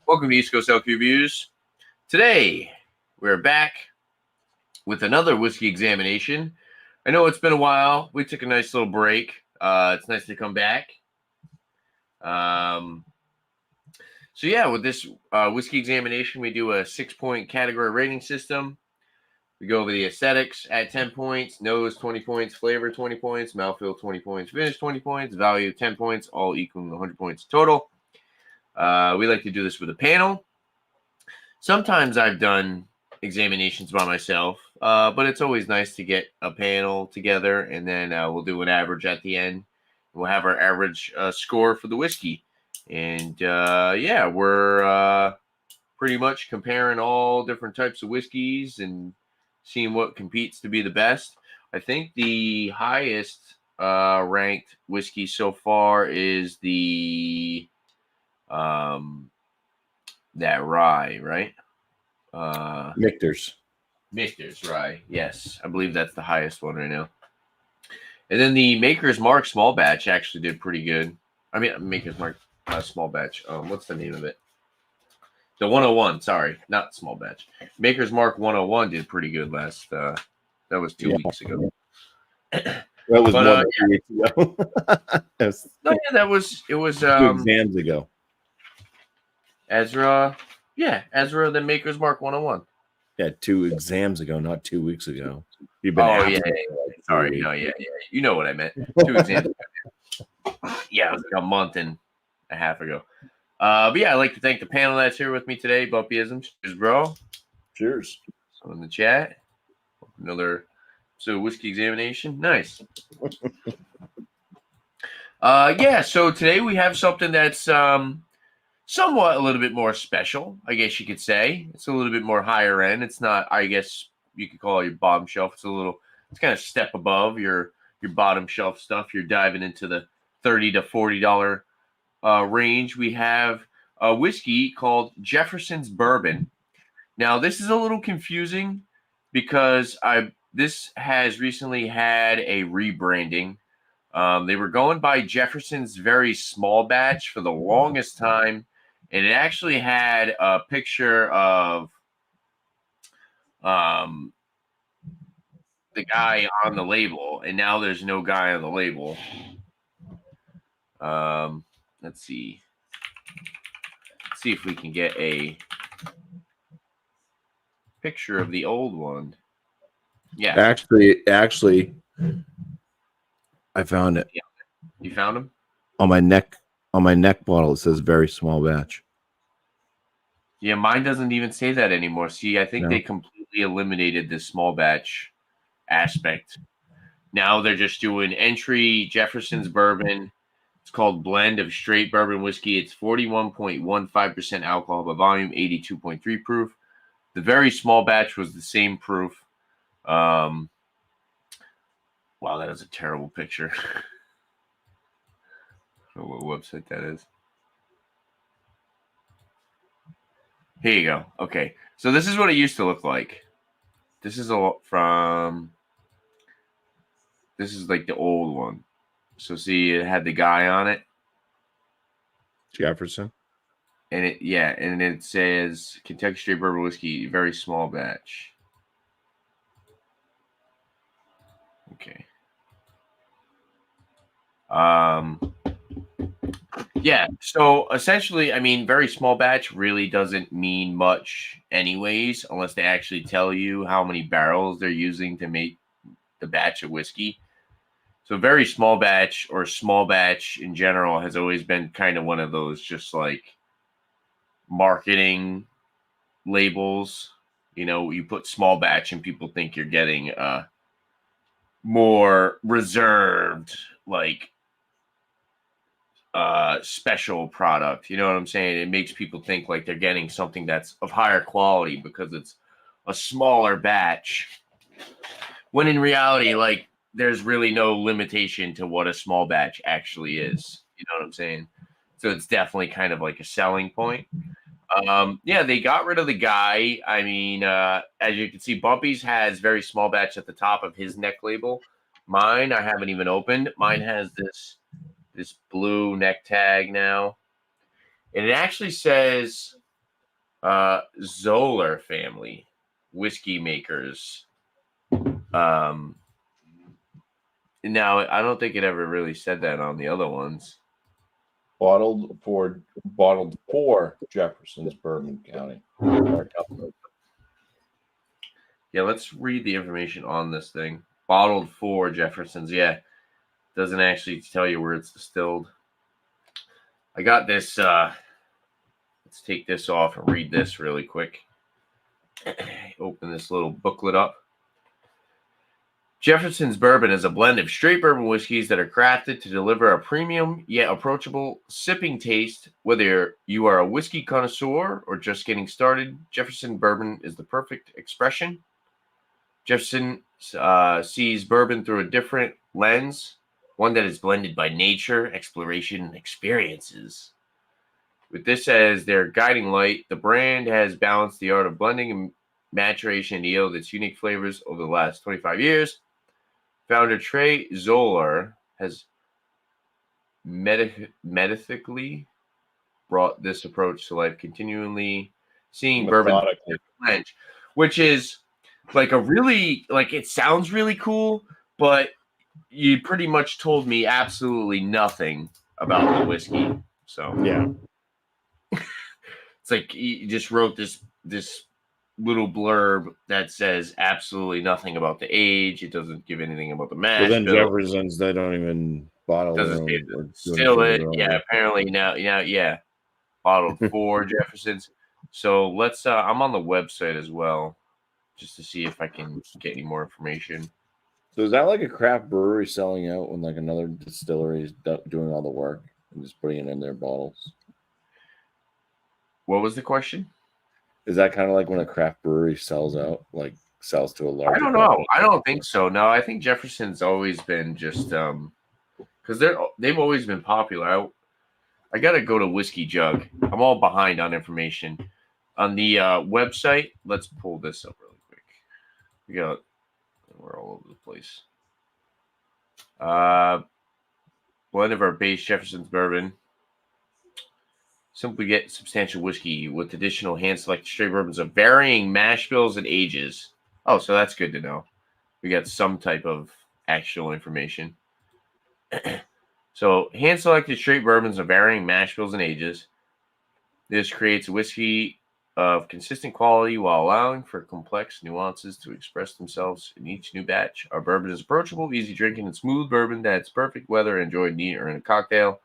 Welcome to East Coast Elk Reviews. Today, we're back with another whiskey examination. I know it's been a while. We took a nice little break. It's nice to come back. Um, with this whiskey examination, we do a 6-point category rating system. We go over the aesthetics at 10 points, nose 20 points, flavor 20 points, mouthfeel 20 points, finish 20 points, value 10 points, all equaling 100 points total. We like to do this with a panel. Sometimes I've done examinations by myself, but it's always nice to get a panel together, and then we'll do an average at the end. We'll have our average score for the whiskey. And we're pretty much comparing all different types of whiskeys and seeing what competes to be the best. I think the highest ranked whiskey so far is the that rye, right? Michter's. Michter's rye. Yes, I believe that's the highest one right now. And then the Maker's Mark small batch actually did pretty good. I mean, Maker's Mark small batch. What's the name of it? The 101. Sorry, not small batch. Maker's Mark 101 did pretty good last. That was 2 weeks ago. That was more than 2 weeks ago. That was. It was 2 exams ago. Ezra. Yeah, Ezra, the Maker's Mark 101. Yeah, 2 exams ago, not 2 weeks ago. You've been Sorry, no, yeah. You know what I meant. 2 exams ago. Yeah, it was like a month and a half ago. But yeah, I'd like to thank the panel that's here with me today. Bumpyisms. Cheers, bro. Cheers. So in the chat. Another whiskey examination. Nice. So today we have something that's somewhat a little bit more special, I guess you could say. It's a little bit more higher end. It's not, I guess you could call it your bottom shelf. It's kind of step above your bottom shelf stuff. You're diving into the $30 to $40 range. We have a whiskey called Jefferson's Bourbon. Now, this is a little confusing because this has recently had a rebranding. They were going by Jefferson's Very Small Batch for the longest time, and it actually had a picture of the guy on the label, and now there's no guy on the label. Let's see. Let's see if we can get a picture of the old one. Yeah. Actually, I found it. Yeah. You found him? On my neck bottle, it says very small batch. Yeah, mine doesn't even say that anymore. See, I think they completely eliminated the small batch aspect. Now they're just doing entry Jefferson's Bourbon. It's called Blend of Straight Bourbon Whiskey. It's 41.15% alcohol by volume, 82.3 proof. The very small batch was the same proof. Wow, that is a terrible picture. I don't know what website that is. Here you go. Okay, so this is what it used to look like. This is like the old one. So see, it had the guy on it. Jefferson. And it says Kentucky Straight Bourbon Whiskey, very small batch. Okay. So essentially, I mean, very small batch really doesn't mean much anyways, unless they actually tell you how many barrels they're using to make the batch of whiskey. So very small batch or small batch in general has always been kind of one of those just like marketing labels. You know, you put small batch and people think you're getting a more reserved, like special product. You know what I'm saying? It makes people think like they're getting something that's of higher quality because it's a smaller batch. When in reality, like, there's really no limitation to what a small batch actually is. You know what I'm saying? So it's definitely kind of like a selling point. They got rid of the guy. I mean, as you can see, Bumpy's has very small batch at the top of his neck label. Mine, I haven't even opened. Mine has this blue neck tag now. And it actually says Zoller family whiskey makers. Now I don't think it ever really said that on the other ones. Bottled for Jefferson's Bourbon County. Yeah, let's read the information on this thing. Bottled for Jefferson's. Yeah, doesn't actually tell you where it's distilled. I got this. Let's take this off and read this really quick. Open this little booklet up. Jefferson's Bourbon is a blend of straight bourbon whiskeys that are crafted to deliver a premium yet approachable sipping taste. Whether you are a whiskey connoisseur or just getting started, Jefferson Bourbon is the perfect expression. Jefferson sees bourbon through a different lens, one that is blended by nature, exploration, and experiences. With this as their guiding light, the brand has balanced the art of blending and maturation and yield its unique flavors over the last 25 years. Founder Trey Zoller has methodically brought this approach to life, continually seeing bourbon blend, which is like it sounds really cool, but you pretty much told me absolutely nothing about the whiskey. So yeah. It's like you just wrote this little blurb that says absolutely nothing about the age. It doesn't give anything about the mash. But then Jefferson's, they don't even bottle their own. Still it. Yeah, apparently now, yeah. Bottled for Jefferson's. So let's I'm on the website as well, just to see if I can get any more information. So is that like a craft brewery selling out when like another distillery is doing all the work and just putting it in their bottles? What was the question? Is that kind of like when a craft brewery sells out, like sells to a large? I don't know. I don't think so. No, I think Jefferson's always been just because they've always been popular. I gotta go to Whiskey Jug. I'm all behind on information on the website. Let's pull this up really quick. We're all over the place. Blend of our base Jefferson's bourbon. Simply get substantial whiskey with additional hand-selected straight bourbons of varying mash bills and ages. Oh, so that's good to know. We got some type of actual information. So, hand-selected straight bourbons of varying mash bills and ages. This creates a whiskey of consistent quality while allowing for complex nuances to express themselves in each new batch. Our bourbon is approachable, easy drinking, and smooth bourbon that's perfect whether enjoyed neat or in a cocktail,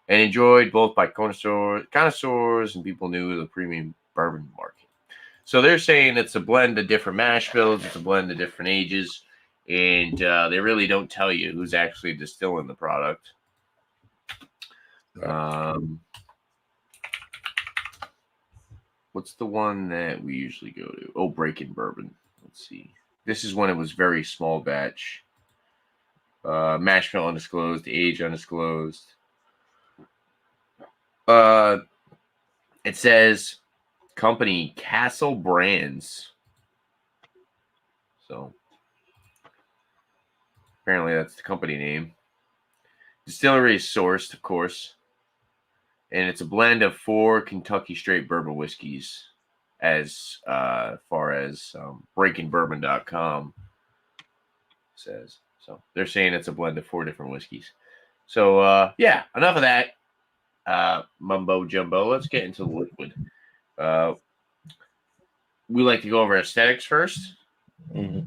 and enjoyed both by connoisseurs and people new to the premium bourbon market. So they're saying it's a blend of different mash bills, it's a blend of different ages, and they really don't tell you who's actually distilling the product. What's the one that we usually go to? Oh, Breaking Bourbon. Let's see. This is when it was very small batch. Mash bill undisclosed, age undisclosed. It says company Castle Brands. So apparently that's the company name. Distillery is sourced, of course. And it's a blend of 4 Kentucky straight bourbon whiskeys, as far as breakingbourbon.com says. So they're saying it's a blend of 4 different whiskeys. So yeah, enough of that mumbo jumbo. Let's get into the liquid. We like to go over aesthetics first. Mm-hmm.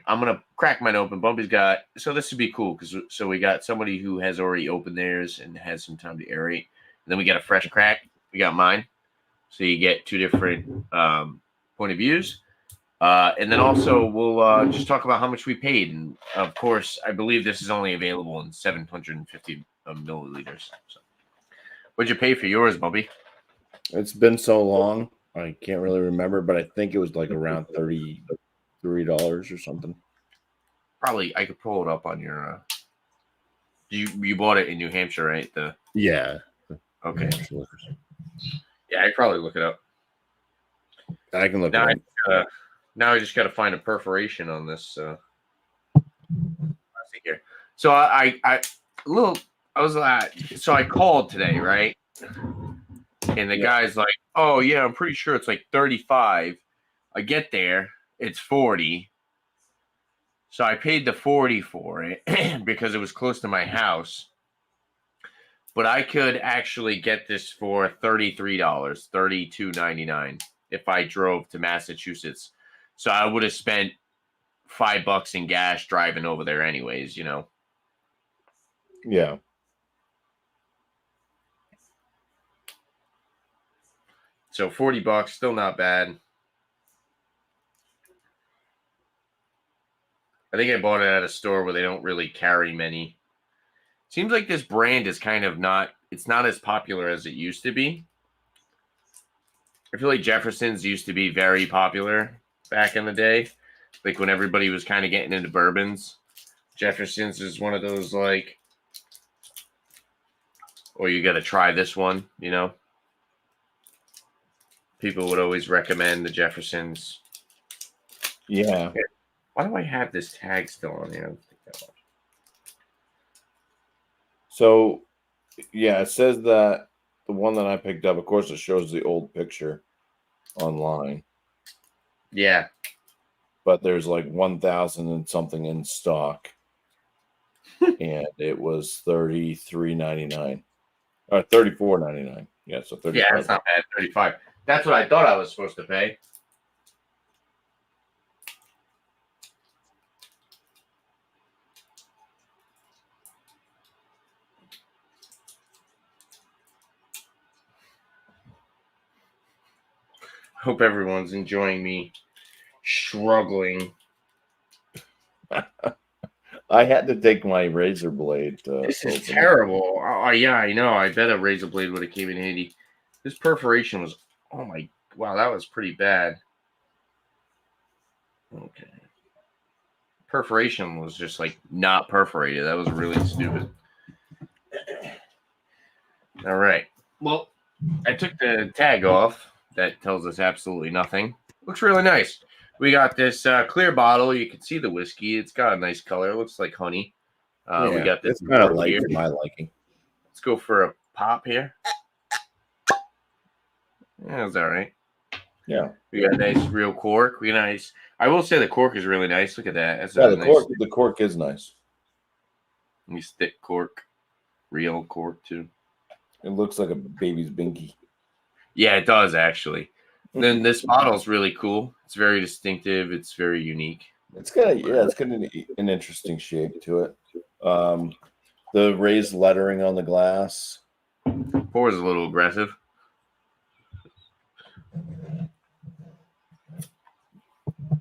I'm gonna crack mine open. Bumpy's got, so this would be cool because we got somebody who has already opened theirs and has some time to aerate. And then we got a fresh crack. We got mine. So you get 2 different point of views. And then also we'll just talk about how much we paid. And of course, I believe this is only available in 750 milliliters. So what'd you pay for yours, Bumpy? It's been so long. I can't really remember, but I think it was like around $33 or something. Probably I could pull it up on your you bought it in New Hampshire, right? Yeah. Okay. Yeah, I'd probably look it up. I can look now it up. Now I just got to find a perforation on this. Let's see here. So I called today, right? And the guy's like, oh, yeah, I'm pretty sure it's like 35. I get there, it's 40. So I paid the 40 for it because it was close to my house. But I could actually get this for $33, $32.99 if I drove to Massachusetts. So I would have spent $5 in gas driving over there anyways, you know. Yeah. So $40, still not bad. I think I bought it at a store where they don't really carry many. Seems like this brand is kind of it's not as popular as it used to be. I feel like Jefferson's used to be very popular back in the day. Like when everybody was kind of getting into bourbons. Jefferson's is one of those like, or you got to try this one, you know. People would always recommend the Jeffersons. Yeah. Why do I have this tag still on here? So, yeah, it says that the one that I picked up, of course, it shows the old picture online, Yeah. but there's like 1,000 and something in stock, and it was $33.99 or $34.99. Yeah, so 35. Yeah, that's not bad. 35. That's what I thought I was supposed to pay. Hope everyone's enjoying me struggling. I had to take my razor blade to This is open it. terrible. Oh, yeah, I know. I bet a razor blade would have came in handy. This perforation was, oh my, wow, that was pretty bad. Okay. Perforation was just like not perforated. That was really stupid. All right. Well, I took the tag off. That tells us absolutely nothing. Looks really nice. We got this clear bottle. You can see the whiskey. It's got a nice color. It looks like honey. We got this It's kind of cork light here. for my liking. Let's go for a pop here. Yeah, that's all right. Yeah. We got a nice real cork. We got nice. I will say the cork is really nice. Look at that. That's Yeah, a the nice, cork is nice. nice thick cork. Real cork too. It looks like a baby's binky. Yeah, it does actually. Then this bottle is really cool. It's very distinctive. It's very unique. It's got an interesting shape to it. The raised lettering on the glass. Pour is a little aggressive.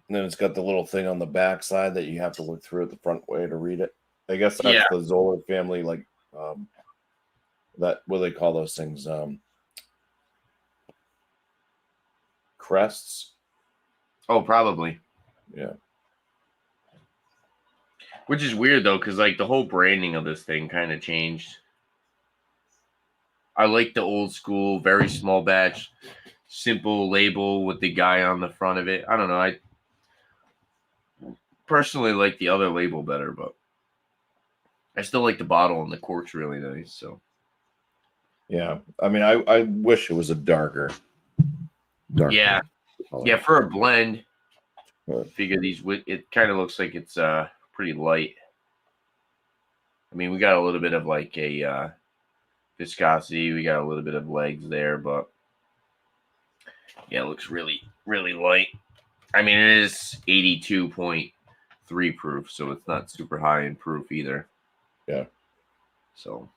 And then it's got the little thing on the back side that you have to look through at the front way to read it. I guess that's the Zoller family, like that. What do they call those things? Crests. Oh, probably. Yeah. Which is weird though, because like the whole branding of this thing kind of changed. I like the old school, very small batch, simple label with the guy on the front of it. I don't know. I personally like the other label better, but I still like the bottle and the cork's really nice. So Yeah. I mean, I wish it was a darker. yeah, color. yeah. For a blend, Right. figure these. It kind of looks like it's pretty light. I mean, we got a little bit of like a viscosity. We got a little bit of legs there, but yeah, it looks really, really light. I mean, it is 82.3 proof, so it's not super high in proof either. Yeah. So,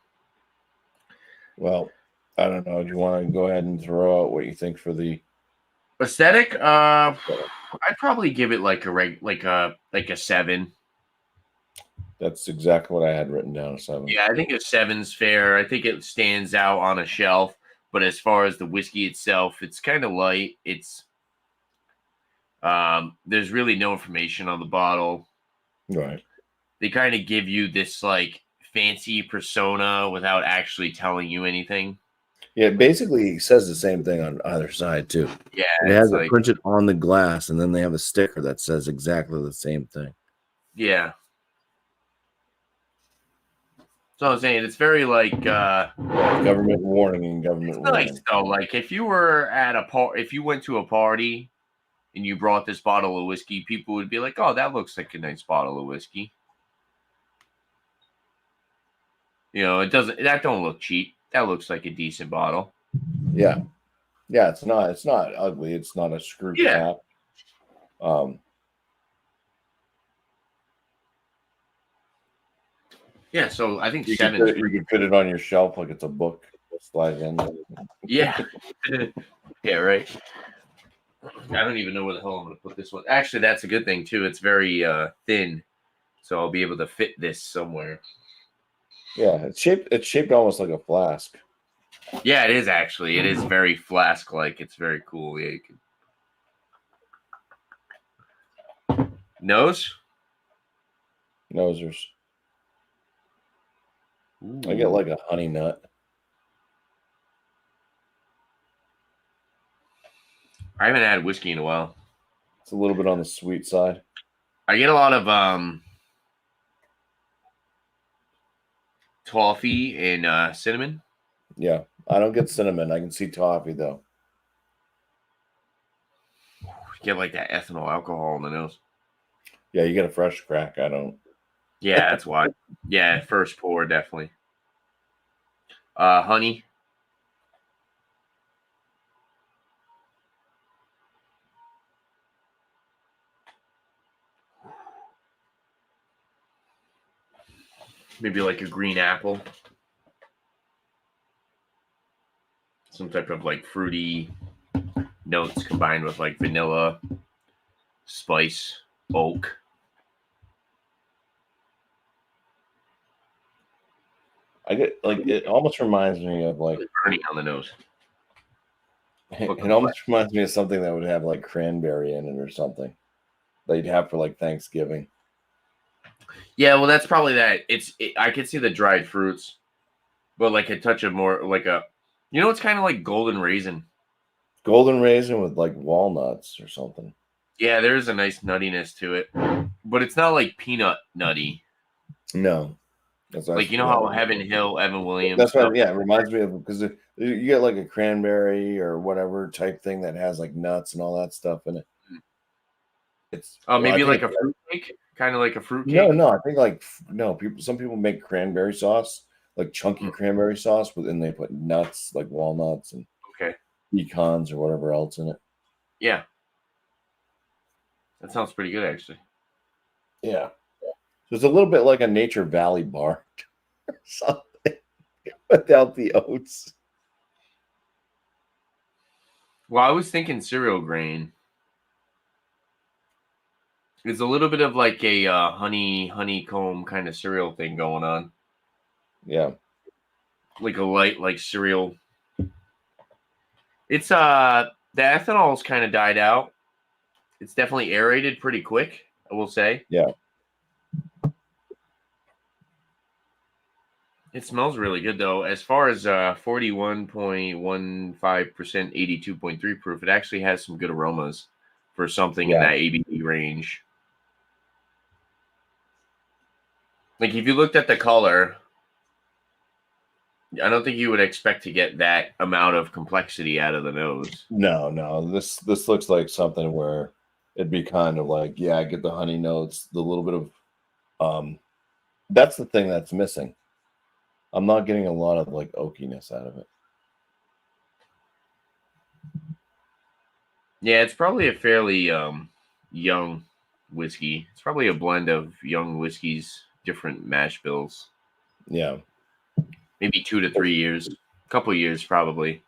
well, I don't know. Do you want to go ahead and throw out what you think for the aesthetic? I'd probably give it like a 7. That's exactly what I had written down. 7. Yeah, I think a 7's fair. I think it stands out on a shelf. But as far as the whiskey itself, it's kind of light. It's there's really no information on the bottle. Right. They kind of give you this like fancy persona without actually telling you anything. Yeah, it basically says the same thing on either side too. Yeah, It has it's it like, printed on the glass, and then they have a sticker that says exactly the same thing. yeah. So I'm saying it's very like government warning and government it's nice warning. though. Like if you were at if you went to a party and you brought this bottle of whiskey, people would be like, "Oh, that looks like a nice bottle of whiskey." It doesn't. That don't look cheap. That looks like a decent bottle. Yeah. Yeah, it's not ugly. It's not a screw Yeah. cap. Yeah, so I think You seven. you could fit it on your shelf like it's a book. Slide it in. Yeah. Yeah, right. I don't even know where the hell I'm going to put this one. Actually, that's a good thing too. It's very thin, so I'll be able to fit this somewhere. Yeah, it's shaped almost like a flask. Yeah, it is actually. It is very flask-like. It's very cool. Yeah, you can... Nose? Nosers. Ooh. I get like a honey nut. I haven't had whiskey in a while. It's a little bit on the sweet side. I get a lot of toffee and cinnamon. Yeah, I don't get cinnamon. I can see toffee though. Get like that ethanol alcohol in the nose. Yeah, you get a fresh crack. I don't. Yeah, that's why. Yeah, first pour definitely. Honey. Maybe like a green apple. Some type of like fruity notes combined with like vanilla, spice, oak. I get like it almost reminds me of like Burning on the nose. it almost reminds me of something that would have like cranberry in it or something that you'd have for like Thanksgiving. Yeah, well, that's probably that. I could see the dried fruits, but like a touch of more like it's kind of like golden raisin. Golden raisin with like walnuts or something. Yeah, there's a nice nuttiness to it, but it's not like peanut nutty. No, that's Like how Heaven Hill, Evan Williams. That's right. Yeah, it reminds me of because you get like a cranberry or whatever type thing that has like nuts and all that stuff in it. It's maybe like a fruit cake, kind of like a fruit cake. No, I think some people make cranberry sauce, like chunky cranberry sauce, and they put nuts like walnuts and pecans or whatever else in it. Yeah, that sounds pretty good actually. Yeah, so it's a little bit like a Nature Valley bar or something without the oats. Well, I was thinking cereal grain. There's a little bit of like a honeycomb kind of cereal thing going on. Yeah. Like a light like cereal. It's the ethanol's kind of died out. It's definitely aerated pretty quick, I will say. Yeah. It smells really good though. As far as 41.15%, 82.3 proof, it actually has some good aromas for something in that ABV range. Like if you looked at the color, I don't think you would expect to get that amount of complexity out of the nose. No. This looks like something where it'd be kind of like, I get the honey notes, the little bit of that's the thing that's missing. I'm not getting a lot of like oakiness out of it. Yeah, it's probably a fairly young whiskey. It's probably a blend of young whiskeys, different mash bills. Yeah. Maybe 2 to 3 years. A couple years probably.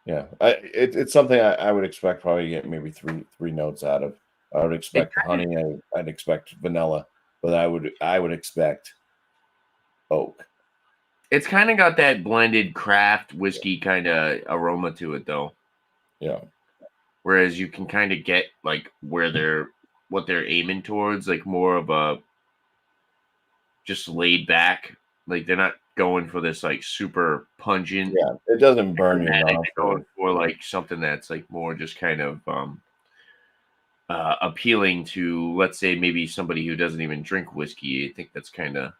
Yeah. It's something I would expect probably to get maybe three notes out of. I would expect honey, I'd expect vanilla, but I would expect oak. It's kind of got that blended craft whiskey kind of aroma to it though. Yeah. Whereas you can kind of get like what they're aiming towards, like more of a just laid back. Like they're not going for this like super pungent. Yeah, it doesn't burn your They're mouth. going for like something that's like more just kind of appealing to, let's say, maybe somebody who doesn't even drink whiskey. I think that's kind of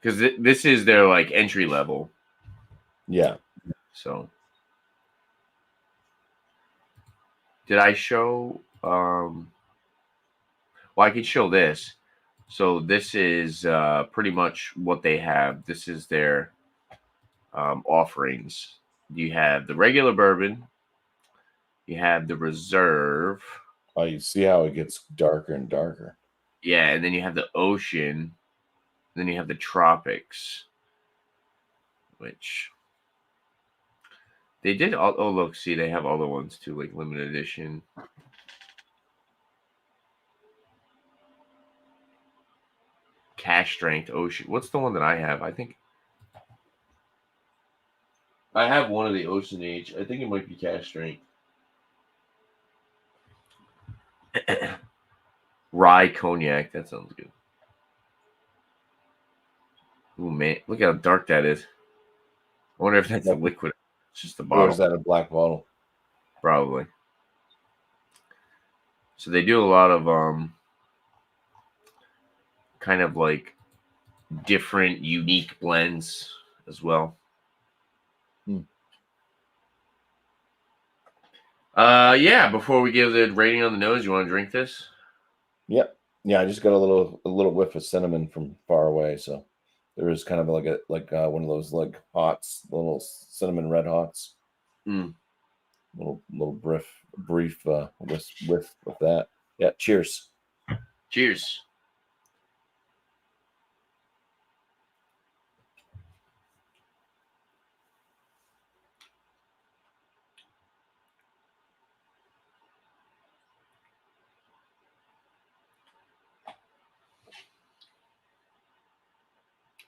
because this is their like entry level. Yeah. So, did I show? Well, I could show this. So this is pretty much what they have. This is their offerings. You have the regular bourbon. You have the reserve. Oh, you see how it gets darker and darker. Yeah, and then you have the ocean. Then you have the tropics, which they did. Oh, look, see, they have other ones too, like limited edition. Cash strength ocean. What's the one that I have? I think I have one of the Ocean Age. I think it might be cash strength. Rye cognac. That sounds good. Ooh, man. Look how dark that is. I wonder if that's a liquid. It's just a Or bottle. is that a black bottle? Probably. So they do a lot of kind of like different unique blends as well. Yeah, before we give the rating on the nose, you want to drink this? Yep. Yeah, I just got a little whiff of cinnamon from far away, so there is kind of like one of those like hots, little cinnamon red hots. Little brief whiff with that. Yeah, cheers. Cheers.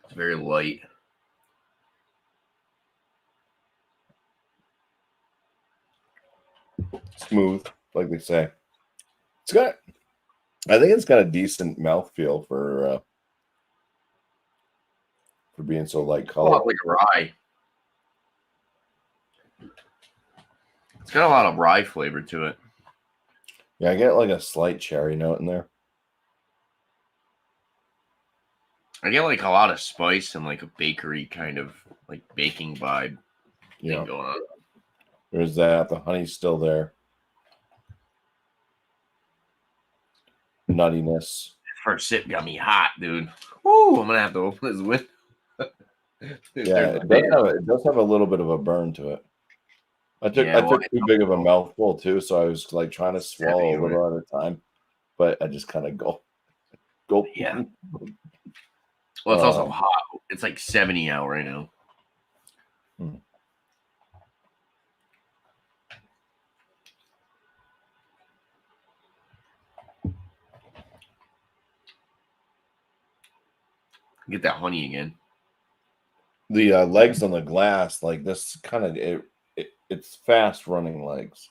It's very light. Smooth, like they say. I think it's got a decent mouthfeel for being so light A lot color. like rye. It's got a lot of rye flavor to it. Yeah, I get like a slight cherry note in there. I get like a lot of spice and like a bakery kind of like baking vibe thing going on. There's that. The honey's still there. Nuttiness. First sip got me hot, dude. Woo! I'm gonna have to open this window. Yeah, it does have a little bit of a burn to it. I took too big of a mouthful too, so I was like trying to swallow a little at a time, but I just kind of go. Yeah. Well, it's also hot. It's like 70 out right now. Get that honey again. The legs on the glass, like this, kind of it's fast running legs.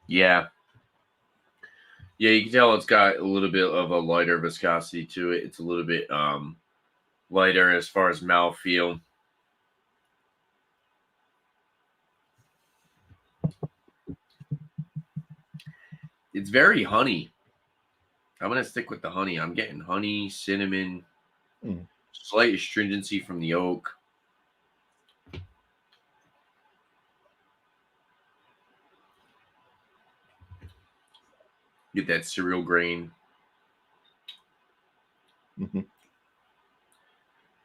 Yeah. Yeah, you can tell it's got a little bit of a lighter viscosity to it. It's a little bit lighter as far as mouthfeel. It's very honey. I'm going to stick with the honey. I'm getting honey, cinnamon, slight astringency from the oak. Get that cereal grain. It's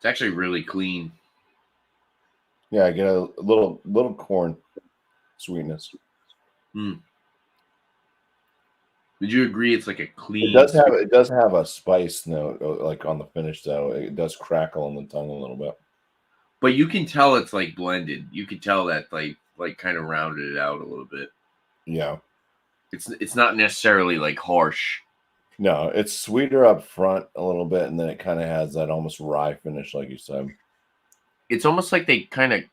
actually really clean. Yeah, I get a little corn sweetness. Did you agree? It's like a clean. It does have a spice note, like on the finish though. It does crackle on the tongue a little bit. But you can tell it's like blended. You can tell that like kind of rounded it out a little bit. Yeah. It's not necessarily like harsh. No, it's sweeter up front a little bit, and then it kind of has that almost rye finish, like you said. It's almost like they kind of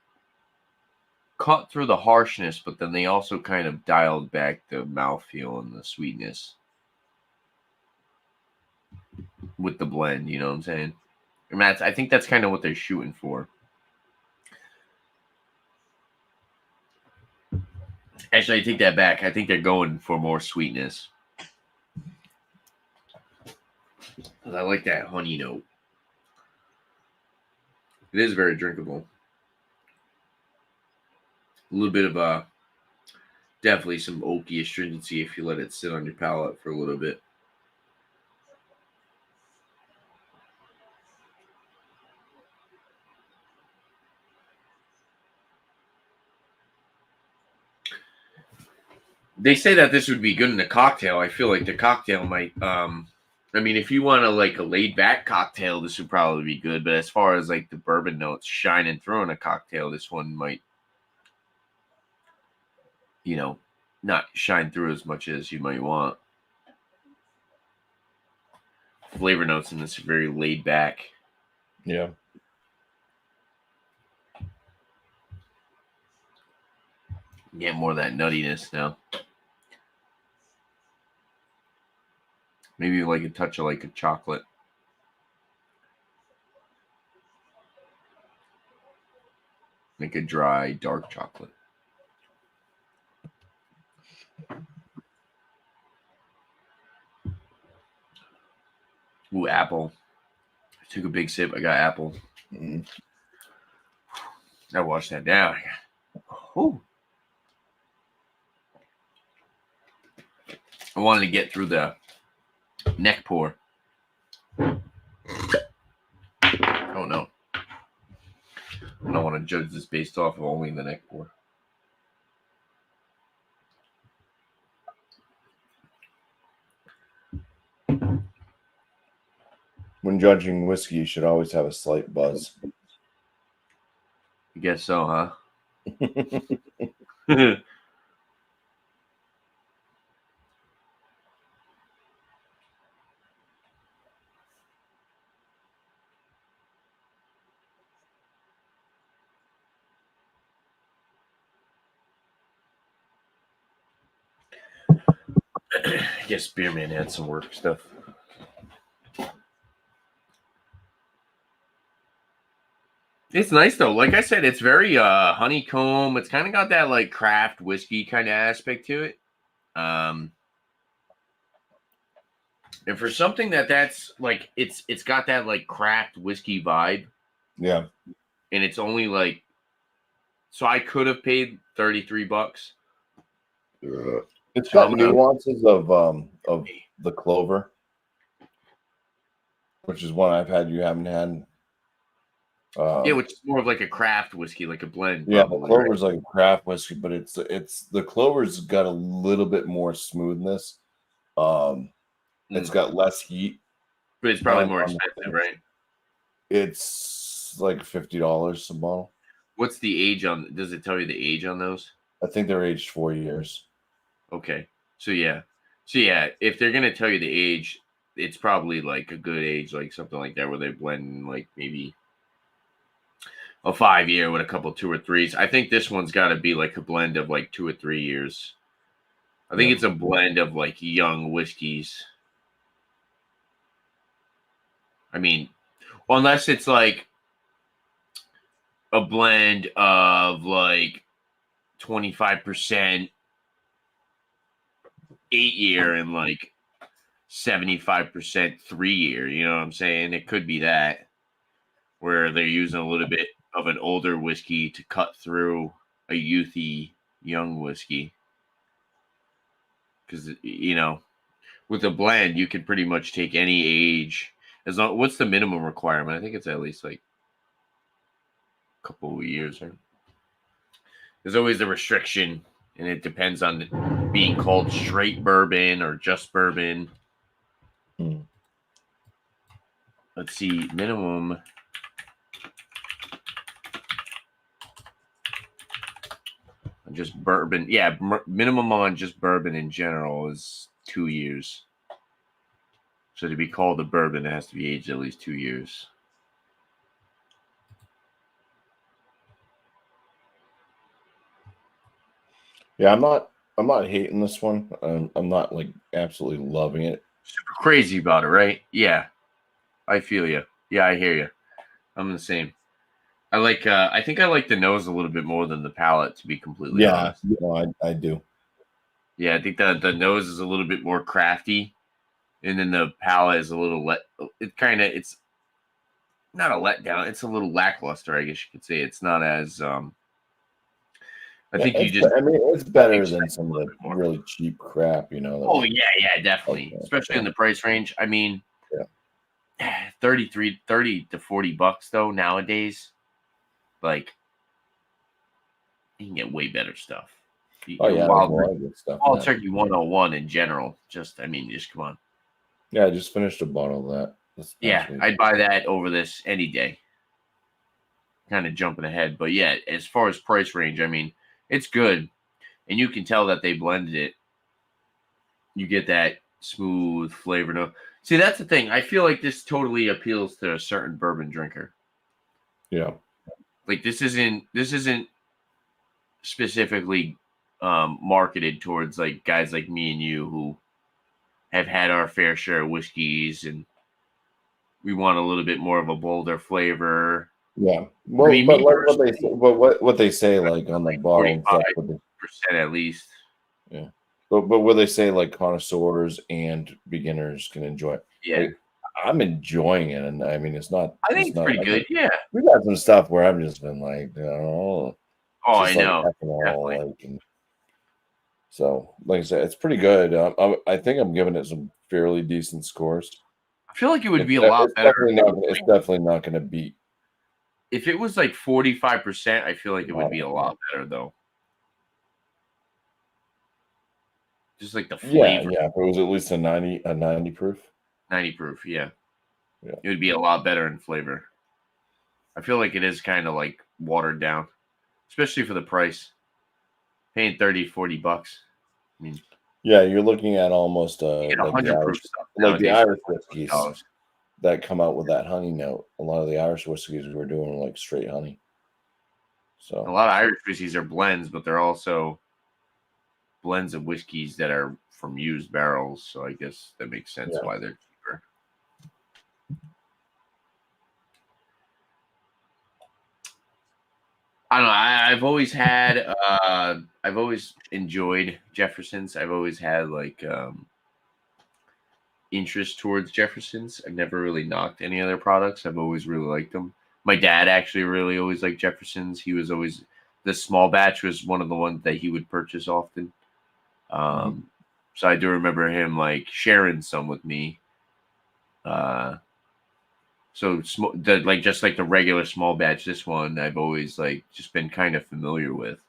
cut through the harshness, but then they also kind of dialed back the mouthfeel and the sweetness with the blend. You know what I'm saying? And I think that's kind of what they're shooting for. Actually, I take that back. I think they're going for more sweetness. I like that honey note. It is very drinkable. A little bit of definitely some oaky astringency if you let it sit on your palate for a little bit. They say that this would be good in a cocktail. I feel like the cocktail might. I mean, if you want a laid back cocktail, this would probably be good. But as far as like the bourbon notes shining through in a cocktail, this one might, not shine through as much as you might want. Flavor notes in this are very laid back. Yeah. Get more of that nuttiness now. Maybe like a touch of like a chocolate. Like a dry, dark chocolate. Ooh, apple. I took a big sip. I got apple. Mm. I washed that down. Ooh. I wanted to get through the neck pour. Oh no. I don't want to judge this based off of only the neck pour. When judging whiskey, you should always have a slight buzz. I guess so, huh? I guess Spearman had some work stuff. It's nice though. Like I said, it's very honeycomb. It's kind of got that like craft whiskey kind of aspect to it. And for something that's like it's got that like craft whiskey vibe. Yeah. And it's only like, so I could have paid $33. It's got nuances of the clover, which is one I've had you haven't had. Yeah, which is more of like a craft whiskey, like a blend. Yeah, the clover's like a craft whiskey, but it's the clover's got a little bit more smoothness. It's got less heat, but it's probably more expensive, right? It's like $50 a bottle. What's the age on? Does it tell you the age on those? I think they're aged 4 years. Okay, so yeah, if they're gonna tell you the age, it's probably like a good age, like something like that, where they blend like maybe a 5 year with a couple 2 or 3s. I think this one's got to be like a blend of like 2 or 3 years. I think it's a blend of like young whiskeys. I mean, unless it's like a blend of like 25% 8 year and like 75% 3 year. You know what I'm saying? It could be that where they're using a little bit of an older whiskey to cut through a youthy young whiskey. Because, with a blend, you can pretty much take any age. As long, what's the minimum requirement? I think it's at least like a couple of years. Right? There's always a restriction, and it depends on being called straight bourbon or just bourbon. Let's see, minimum. Just bourbon. Yeah, minimum on just bourbon in general is 2 years. So to be called a bourbon, it has to be aged at least 2 years. Yeah, I'm not hating this one. I'm not like absolutely loving it. Super crazy about it, right? Yeah, I feel you. Yeah, I hear you. I'm the same. I think I like the nose a little bit more than the palate, to be completely honest. No, I do. Yeah, I think the nose is a little bit more crafty, and then the palate is a little it's not a letdown. It's a little lackluster, I guess you could say. It's not as I think you just I mean, it's better than expect some a of little the bit more. really cheap crap, you know. Oh yeah, definitely. Okay, Especially so, in the price range. I mean, yeah. 30 to $40 though nowadays. Like you can get way better stuff. Oh yeah, there's a Wild lot of good stuff in Wild that. Turkey 101 in general. Just just come on. Yeah, I just finished a bottle of that this Yeah, past week. I'd buy that over this any day. Kind of jumping ahead, but yeah, as far as price range, I mean, it's good, and you can tell that they blended it. You get that smooth flavor. No, see, that's the thing. I feel like this totally appeals to a certain bourbon drinker. Yeah. Like this isn't specifically marketed towards like guys like me and you who have had our fair share of whiskeys and we want a little bit more of a bolder flavor. Yeah. I Well, mean, but me like personally, what they say like on the like bottle and stuff. 45% at least. Yeah. But what they say like connoisseurs and beginners can enjoy it. Yeah, Like I'm enjoying it, and I mean it's not. I think it's pretty good. Yeah. We've got some stuff where I've just been like, Oh, I just like know. ethanol, Definitely. like, and so like I said, it's pretty good. I think I'm giving it some fairly decent scores. I feel like it would be a lot better. It's definitely not going to beat. If it was like 45%, I feel like it would be a lot better though. Just like the flavor. Yeah. If it was at least a 90 proof. 90 proof, yeah. Yeah. It would be a lot better in flavor. I feel like it is kind of like watered down, especially for the price. Paying 30, $40. I mean, Yeah, you're looking at almost you get like 100 proof stuff like the nowadays Irish for whiskeys $20. that come out with that honey note. A lot of the Irish whiskeys were doing like straight honey. A So lot of Irish whiskeys are blends, but they're also blends of whiskeys that are from used barrels. So I guess that makes sense why they're cheaper. I don't know. I've always enjoyed Jefferson's. I've always had like interest towards Jefferson's. I've never really knocked any other products. I've always really liked them. My dad actually really always liked Jefferson's. He was always the small batch was one of the ones that he would purchase often. So I do remember him like sharing some with me. So just like the regular small batch, this one I've always like just been kind of familiar with.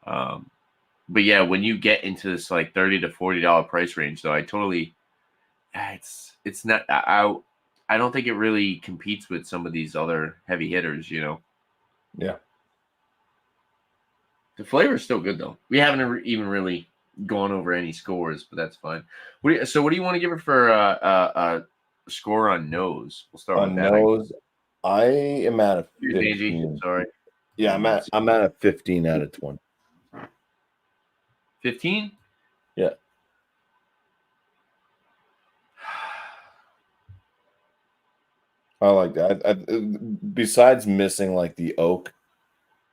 But yeah, when you get into this like $30 to $40 price range, though, I totally it's not I don't think it really competes with some of these other heavy hitters, you know. yeah. The flavor is still good though. We haven't even really gone over any scores, but that's fine. So what do you want to give it for a score on nose? We'll start with On that. nose, I am at a Here's Angie. 15. Sorry. Yeah, I'm at a 15 out of 20. 15? Yeah. I like that. Besides missing like the oak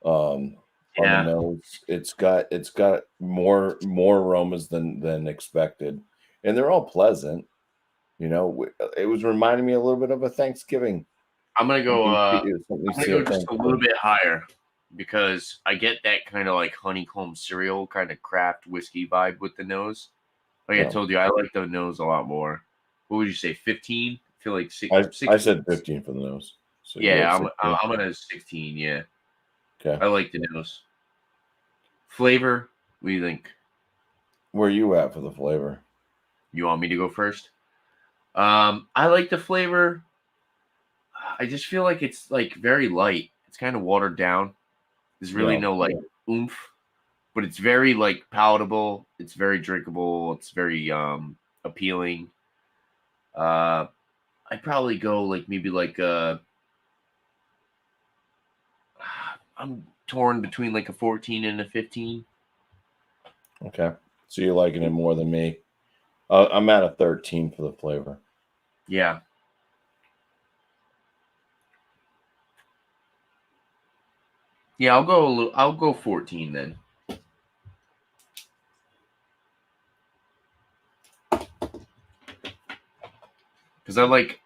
on the nose, it's got more aromas than expected, and they're all pleasant. You know, it was reminding me a little bit of a Thanksgiving. I'm gonna go just a little Thanksgiving. bit higher because I get that kind of like honeycomb cereal kind of craft whiskey vibe with the nose. Like I told you, I like the nose a lot more. What would you say, 15? I feel like 16. I said 15 for the nose. So Yeah, I'm gonna 16. Yeah, okay. I like the nose. Flavor, what do you think? Where are you at for the flavor? You want me to go first? I like the flavor. I just feel like it's like very light. It's kind of watered down. There's really no like oomph, but it's very like palatable. It's very drinkable. It's very appealing. I'd probably go like maybe like I'm torn between like a 14 and a 15. Okay, so you're liking it more than me. I'm at a 13 for the flavor. Yeah. Yeah, I'll go 14 then. Because I like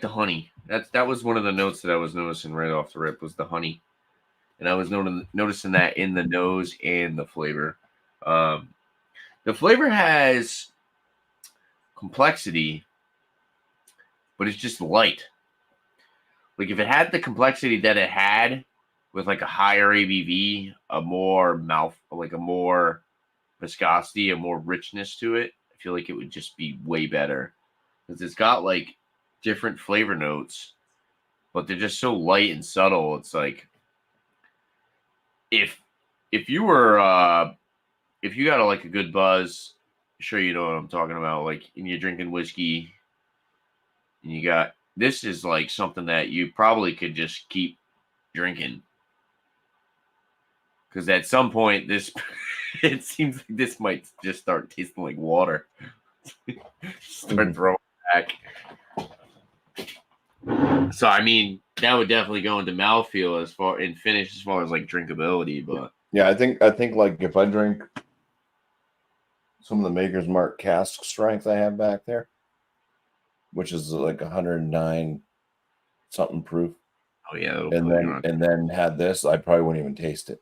the honey. That was one of the notes that I was noticing right off the rip was the honey, and I was noticing that in the nose and the flavor. Um, the flavor has complexity, but it's just light. Like if it had the complexity that it had with like a higher ABV, a more like a more viscosity, a more richness to it, I feel like it would just be way better because it's got like different flavor notes, but they're just so light and subtle. It's like if if you were if you got like a good buzz, sure you know what I'm talking about. Like, and you're drinking whiskey, and you got this is like something that you probably could just keep drinking because at some point this it seems like this might just start tasting like water. Start throwing back. So I mean, that would definitely go into mouthfeel as far and finish as far as like drinkability, but Yeah, I think like if I drink some of the Maker's Mark cask strength I have back there, which is like 109 something proof, oh yeah, and then had this, I probably wouldn't even taste it.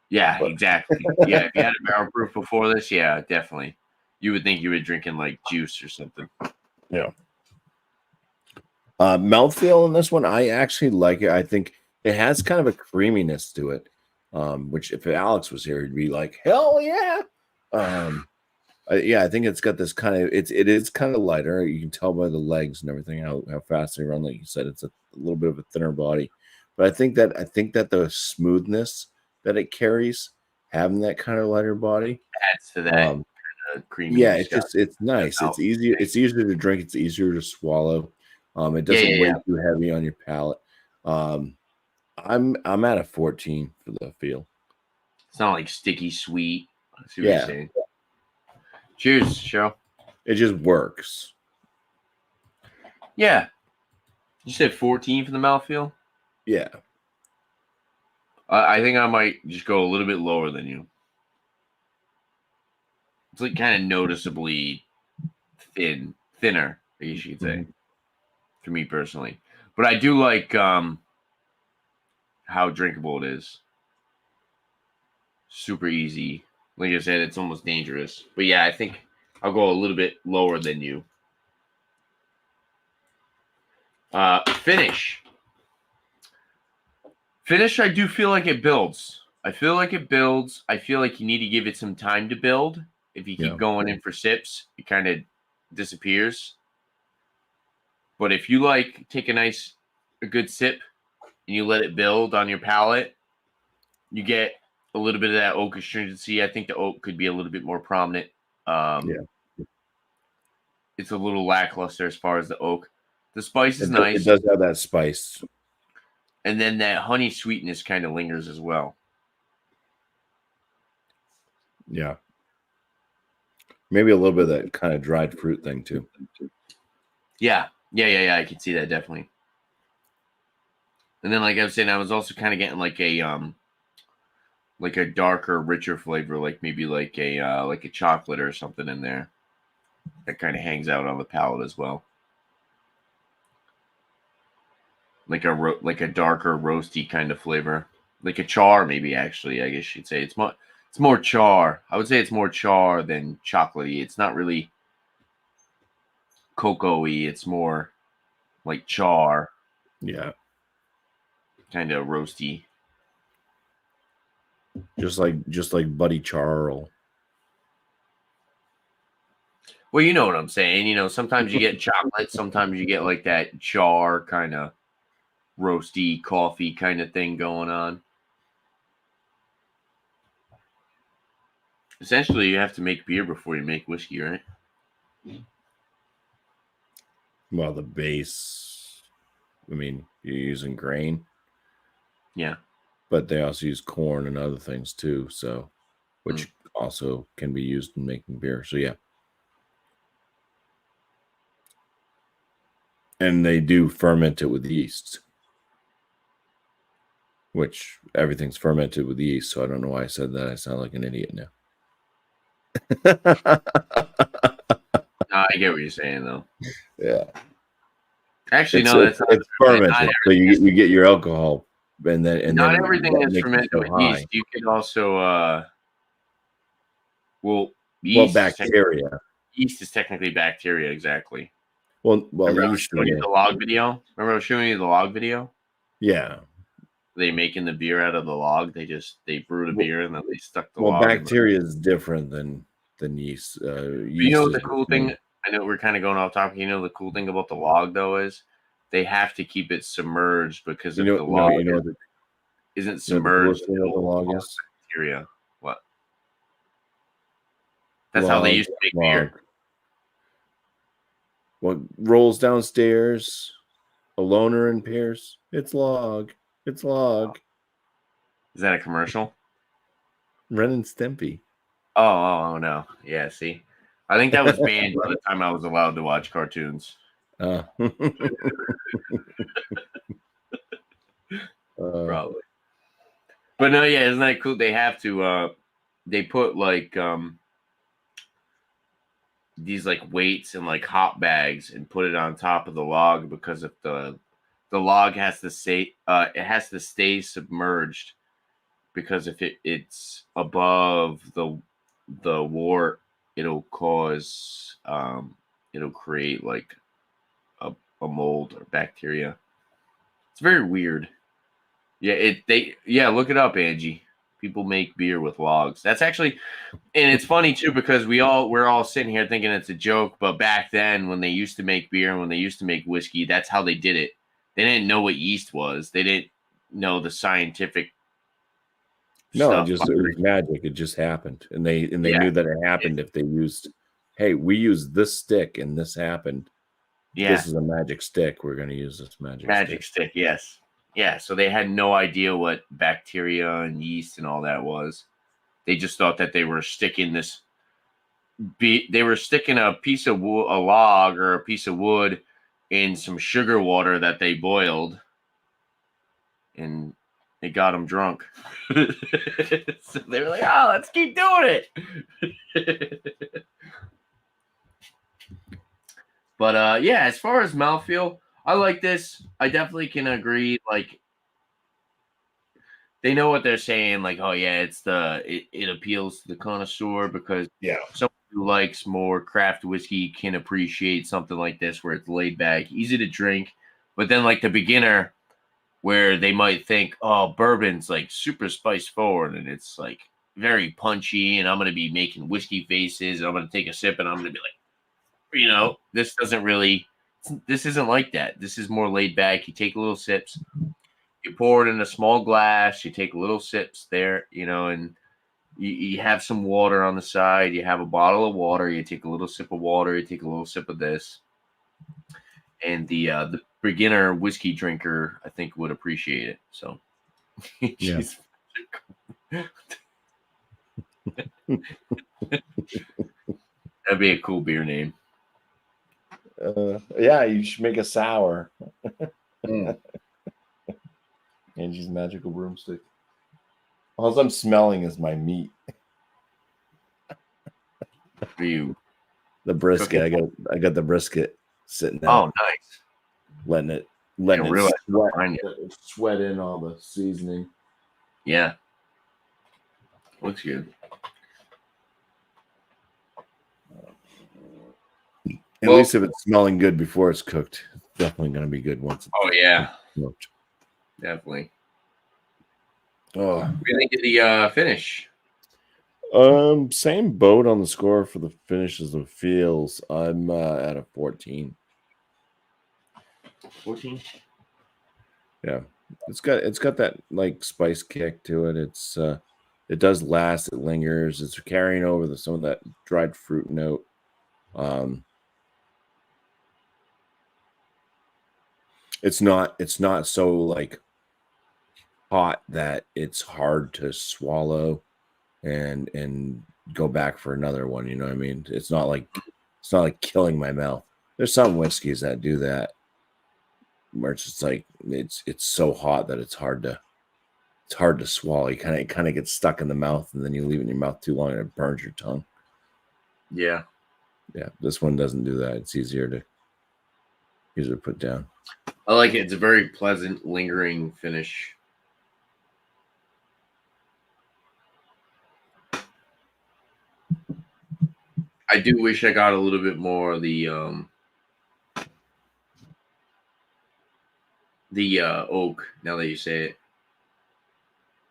Yeah, exactly. Yeah, if you had a barrel proof before this, yeah, definitely. You would think you were drinking like juice or something. Yeah. Mouthfeel in this one, I actually like it. I think it has kind of a creaminess to it, which if Alex was here, he'd be like, "Hell yeah!" Yeah, I think it's got this kind of it is kind of lighter. You can tell by the legs and everything how fast they run. Like you said, it's a little bit of a thinner body, but I think that the smoothness that it carries, having that kind of lighter body, adds to that kind of creamy. yeah, it's nice. It's easier. It's easier to drink. It's easier to swallow. It doesn't weigh too heavy on your palate. I'm at a 14 for the feel. It's not like sticky sweet. I see what Yeah. you're saying. Cheers, Cheryl. It just works. Yeah. You said 14 for the mouthfeel? Yeah. I think I might just go a little bit lower than you. It's like kind of noticeably thinner, I guess you could say, for me personally. But I do like how drinkable it is. Super easy. Like I said, it's almost dangerous. But yeah, I think I'll go a little bit lower than you. Finish. Finish, I do feel like it builds. I feel like it builds. I feel like you need to give it some time to build. If you keep going in for sips, it kind of disappears. But if you like take a good sip and you let it build on your palate, you get a little bit of that oak astringency. I think the oak could be a little bit more prominent. It's a little lackluster as far as the oak. The spice is nice. It does have that spice. And then that honey sweetness kind of lingers as well. Yeah. Maybe a little bit of that kind of dried fruit thing too. Yeah. I can see that definitely. And then, like I was saying, I was also kind of getting like a darker, richer flavor, like maybe like a chocolate or something in there. That kind of hangs out on the palate as well. Like a darker, roasty kind of flavor, like a char, maybe. Actually, I guess you'd say it's more char. I would say it's more char than chocolatey. It's not really cocoa-y. It's more like char. Yeah. Kind of roasty. Just like Buddy Charl. Well, you know what I'm saying. You know, sometimes you get chocolate, sometimes you get like that char kind of roasty coffee kind of thing going on. Essentially, you have to make beer before you make whiskey, right? Well, the base, I mean, you're using grain. Yeah. But they also use corn and other things too, so which also can be used in making beer. So yeah. And they do ferment it with yeast. Which everything's fermented with yeast, so I don't know why I said that. I sound like an idiot now. I get what you're saying, though. Yeah. Actually, It's no, that's not it's fermented. fermented, so you get your alcohol, and Not then everything that is makes you fermented so with high. yeast. You could also, well, Well, bacteria. Yeast is technically bacteria, exactly. Well, Remember I was yeast. showing you the log video? Remember I was showing you the log video? Yeah. They making the beer out of the log. They brewed a beer and then they stuck the Well, log in bacteria is different than yeast. You know what the cool thing? I know we're kind of going off topic. You know the cool thing about the log though is they have to keep it submerged because if the log isn't submerged, the coolest thing about the log it'll is bacteria. What? That's how they used to make beer. What rolls downstairs? A loner in Pierce. It's log. It's log. Is that a commercial? Ren and Stimpy. Oh no. Yeah, see. I think that was banned by the time I was allowed to watch cartoons. Probably. But no, yeah, isn't that cool? They have to they put like these like weights and like hop bags and put it on top of the log because if the log has to stay it has to stay submerged because if it's above the wort it'll cause it'll create like a mold or bacteria. It's very weird. Yeah, look it up, Angie. People make beer with logs. That's actually, and it's funny too because we're all sitting here thinking it's a joke, but back then when they used to make beer and when they used to make whiskey, that's how they did it. They didn't know what yeast was. They didn't know the scientific stuff. It was magic. It just happened, and they knew that it happened if they used. Hey, we used this stick, and this happened. Yeah, this is a magic stick. We're going to use this magic stick. Yes. Yeah, so they had no idea what bacteria and yeast and all that was. They just thought that they were sticking a piece of a log or a piece of wood in some sugar water that they boiled, and it got them drunk. So they were like, "Oh, let's keep doing it." But yeah, as far as mouthfeel, I like this. I definitely can agree. Like, they know what they're saying. Like, oh yeah, it appeals to the connoisseur because someone who likes more craft whiskey can appreciate something like this where it's laid back, easy to drink. But then like the beginner, where they might think, oh, bourbon's like super spice forward and it's like very punchy, and I'm gonna be making whiskey faces, and I'm gonna take a sip, and I'm gonna be like, this isn't like that. This is more laid back. You take a little sips. You pour it in a small glass. You take little sips there, and you have some water on the side. You have a bottle of water. You take a little sip of water. You take a little sip of this. And the beginner whiskey drinker, I think, would appreciate it. So, that'd be a cool beer name. You should make a sour. Angie's Magical Broomstick. All I'm smelling is my meat. For you, the brisket. I got the brisket sitting there. Oh, nice. Letting it sweat in all the seasoning. Yeah, looks good. At least if it's smelling good before it's cooked, it's definitely going to be good once. It's cooked. Definitely. Oh, what do you think of the finish? Same boat on the score for the finish as the feels. I'm at a 14. 14. Yeah, it's got that like spice kick to it. It does last. It lingers. It's carrying over some of that dried fruit note. It's not so like hot that it's hard to swallow and go back for another one. You know what I mean? It's not like killing my mouth. There's some whiskeys that do that, where it's just like it's so hot that it's hard to swallow. You kind of get stuck in the mouth, and then you leave it in your mouth too long, and it burns your tongue. Yeah. This one doesn't do that. It's easier to usually put down. I like it. It's a very pleasant, lingering finish. I do wish I got a little bit more of the oak. Now that you say it,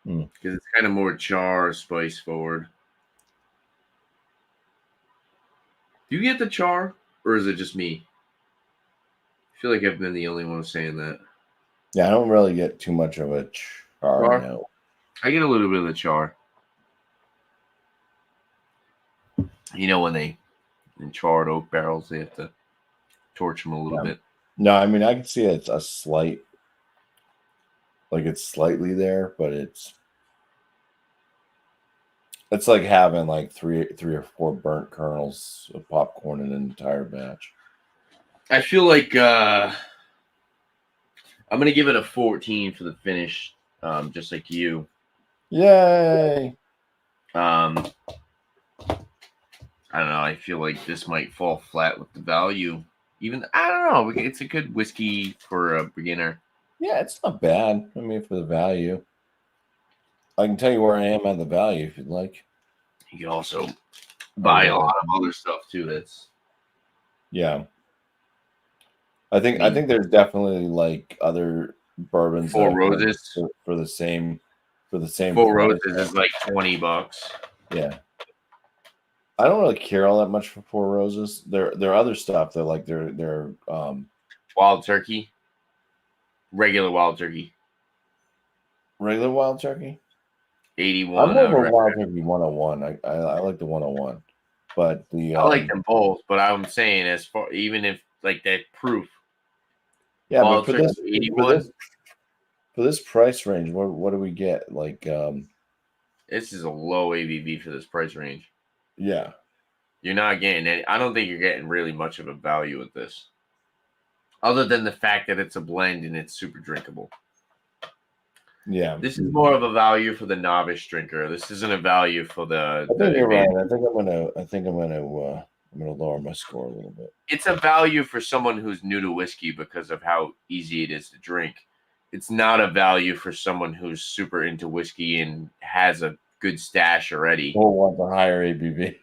because it's kind of more char spice forward. Do you get the char, or is it just me? I feel like I've been the only one saying that. Yeah, I don't really get too much of a char now. I get a little bit of the char. You know, when they in charred oak barrels, they have to torch them a little bit. No, I mean, I can see it's a slight, like it's slightly there, but it's like having like three or four burnt kernels of popcorn in an entire batch. I feel like I'm gonna give it a 14 for the finish, just like you. Yay! I don't know. I feel like this might fall flat with the value. Even I don't know. It's a good whiskey for a beginner. Yeah, it's not bad. I mean, for the value, I can tell you where I am at the value if you'd like. You can also buy a lot of other stuff too. That's I think there's definitely like other bourbons. Four Roses for the same Four Roses is like $20. Yeah. I don't really care all that much for Four Roses. There are other stuff that like they're Wild Turkey, regular Wild Turkey, regular Wild Turkey. 81. I'm over Wild Turkey 101. I like the 101, but I like them both. But I'm saying as far even if like that proof. Yeah, Wild but for Turkey 81. For this price range, what do we get? Like this is a low ABV for this price range. Yeah. You're not getting any. I don't think you're getting really much of a value with this. Other than the fact that it's a blend and it's super drinkable. Yeah. This is more of a value for the novice drinker. This isn't a value for the. I think you're right. I think I'm gonna lower my score a little bit. It's a value for someone who's new to whiskey because of how easy it is to drink. It's not a value for someone who's super into whiskey and has a good stash already. Or wants a higher ABV.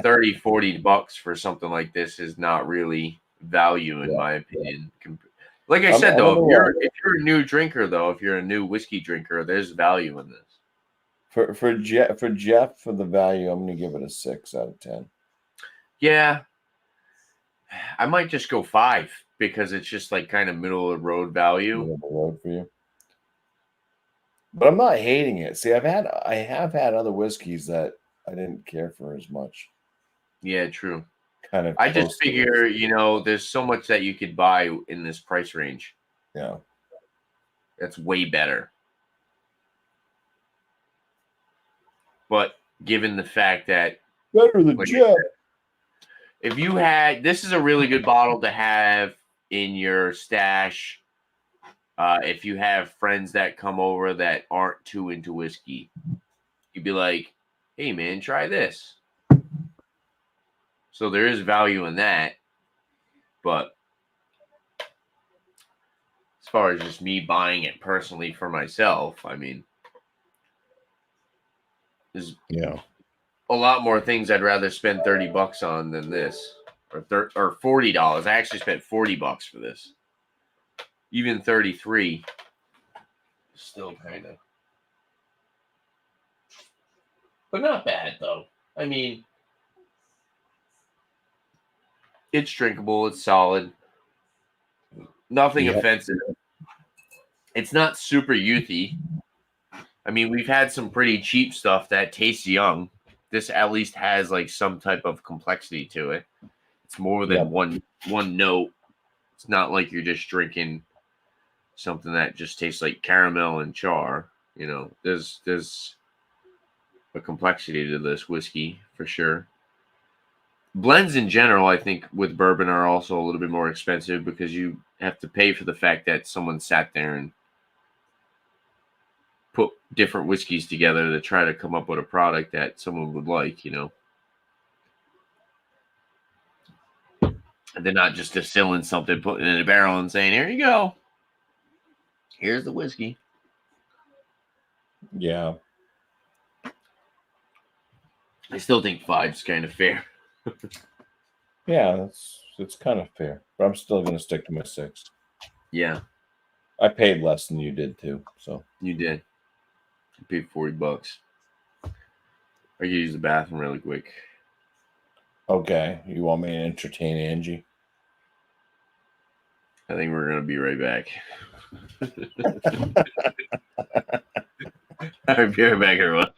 $30-$40 for something like this is not really value in my opinion. Like I said, though, if you're a new drinker, though, if you're a new whiskey drinker, there's value in this. For Jeff, for the value, I'm going to give it a 6 out of 10. Yeah. I might just go 5 because it's just like kind of middle of the road value. Middle of the road for you. But I'm not hating it. See, I have had other whiskeys that I didn't care for as much. Yeah, true. Kind of. I just figure, there's so much that you could buy in this price range. Yeah. That's way better. But given the fact that better than Jeff. If you had, this is a really good bottle to have in your stash. If you have friends that come over that aren't too into whiskey, you'd be like, hey man, try this. So there is value in that. But as far as just me buying it personally for myself, I mean, there's a lot more things I'd rather spend $30 on than this, or $40. I actually spent $40 for this. Even 33, still kind of, but not bad though. I mean, it's drinkable. It's solid. Nothing offensive. It's not super youthy. I mean, we've had some pretty cheap stuff that tastes young. This at least has like some type of complexity to it. It's more than one note. It's not like you're just drinking something that just tastes like caramel and char. There's a complexity to this whiskey for sure. Blends in general, I think, with bourbon are also a little bit more expensive because you have to pay for the fact that someone sat there and put different whiskeys together to try to come up with a product that someone would like, They're not just distilling something, putting it in a barrel and saying, "Here you go. Here's the whiskey." Yeah. I still think 5's kind of fair. Yeah, it's kind of fair. But I'm still going to stick to my 6. Yeah, I paid less than you did too. So you did. You paid $40. I could use the bathroom really quick. okay, you want me to entertain Angie? I think we're gonna be right back. All right, be right back, everyone.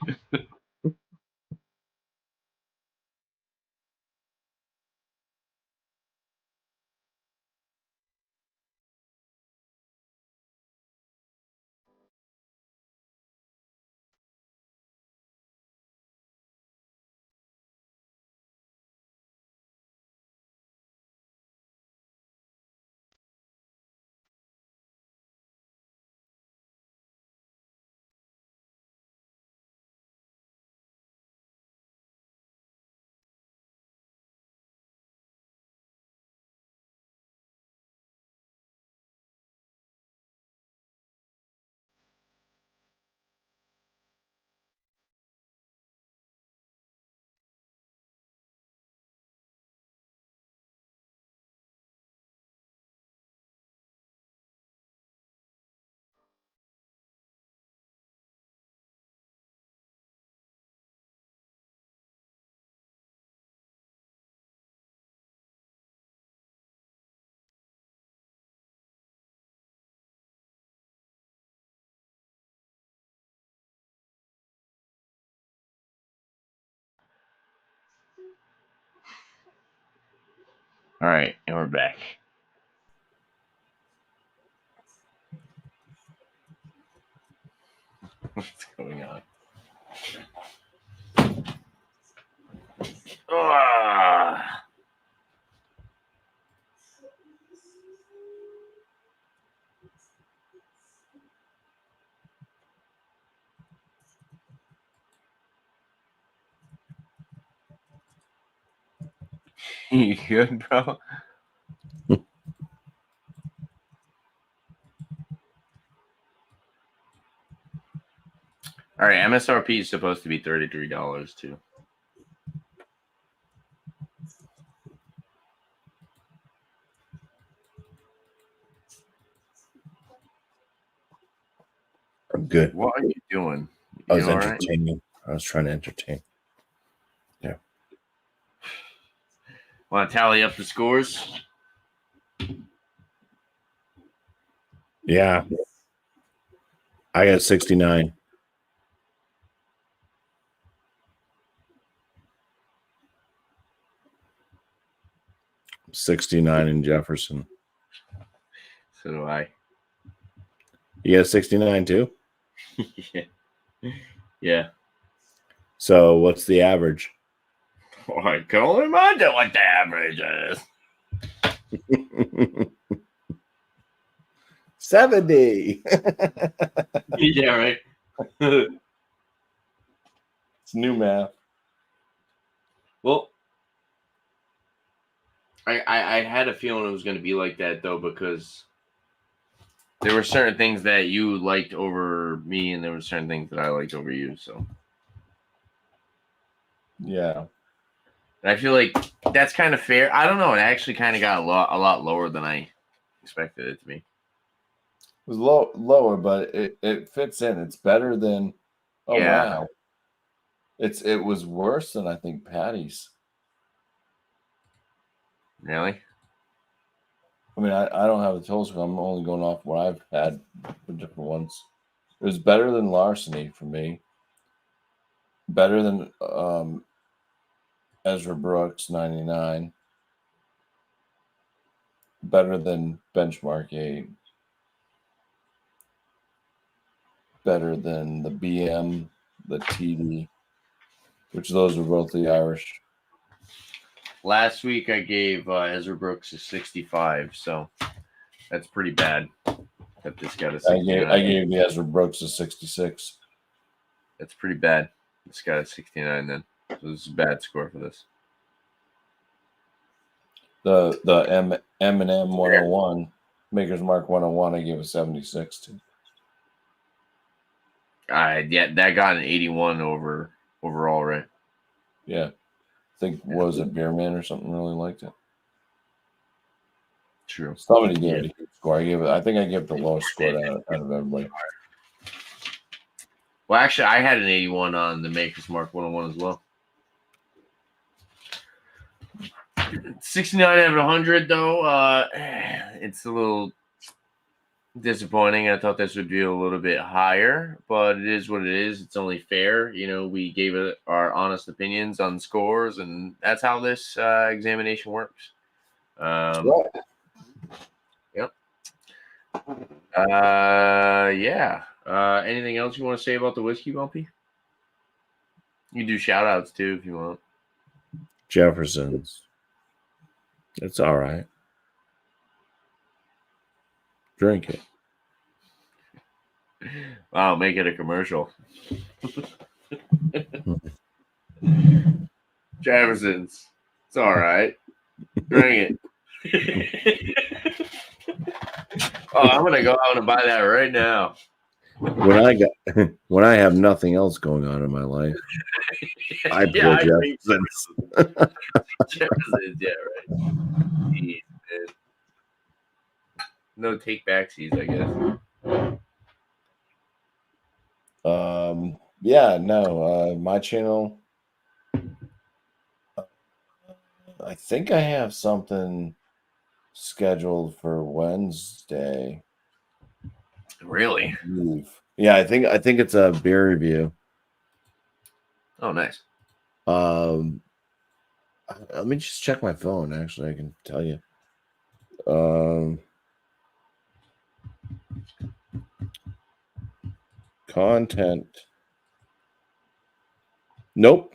All right, and we're back. What's going on? Ah. You good, bro? All right, MSRP is supposed to be $33 too. I'm good. What are you doing? I was You all right? entertaining. I was trying to entertain. Yeah. Want to tally up the scores? Yeah. I got 69. $69 in Jefferson. So do I. You got 69 too? Yeah. Yeah. So what's the average? Well, I can only imagine what the average is. 70. Yeah, right. It's new math. Well, I had a feeling it was going to be like that, though, because there were certain things that you liked over me, and there were certain things that I liked over you. So Yeah. I feel like that's kind of fair. I don't know. It actually kind of got a lot lower than I expected it to be. It was lower, but it fits in. It's better than. Oh Yeah. wow! It was worse than I think Patty's. Really? I mean, I don't have the totals. I'm only going off what I've had for different ones. It was better than Larceny for me. Better than Ezra Brooks 99. Better than Benchmark 8. Better than the BM, the TD, which those are both the Irish. Last week I gave Ezra Brooks a 65, so that's pretty bad. That this got a 69. I gave the Ezra Brooks a 66. That's pretty bad. This got a 69 then. So this is a bad score for this. The M&M 101, Maker's Mark 101, I gave a 76 to. Yeah, that got an 81 overall, right? Yeah. I think, was it Beerman or something really liked it? True. Somebody gave it a huge score. I think I gave the lowest score out of everybody. Well, actually, I had an 81 on the Maker's Mark 101 as well. 69 out of 100, though. It's a little disappointing. I thought this would be a little bit higher, but it is what it is. It's only fair. We gave it our honest opinions on scores, and that's how this examination works. Right. Yep. Yeah. Anything else you want to say about the whiskey, Bumpy? You can do shout outs too if you want. Jefferson's. It's all right. Drink it. Wow, make it a commercial. Jefferson's. It's all right. Drink it. I'm gonna go out and buy that right now. When I have nothing else going on in my life, I pour Jefferson's. Jefferson's, yeah, right. Jeez, man. No take backsies, I guess. Yeah, no, my channel, I think I have something scheduled for Wednesday. Really? Yeah, I think it's a beer review. Oh, nice. Let me just check my phone. Actually, I can tell you. Content. Nope.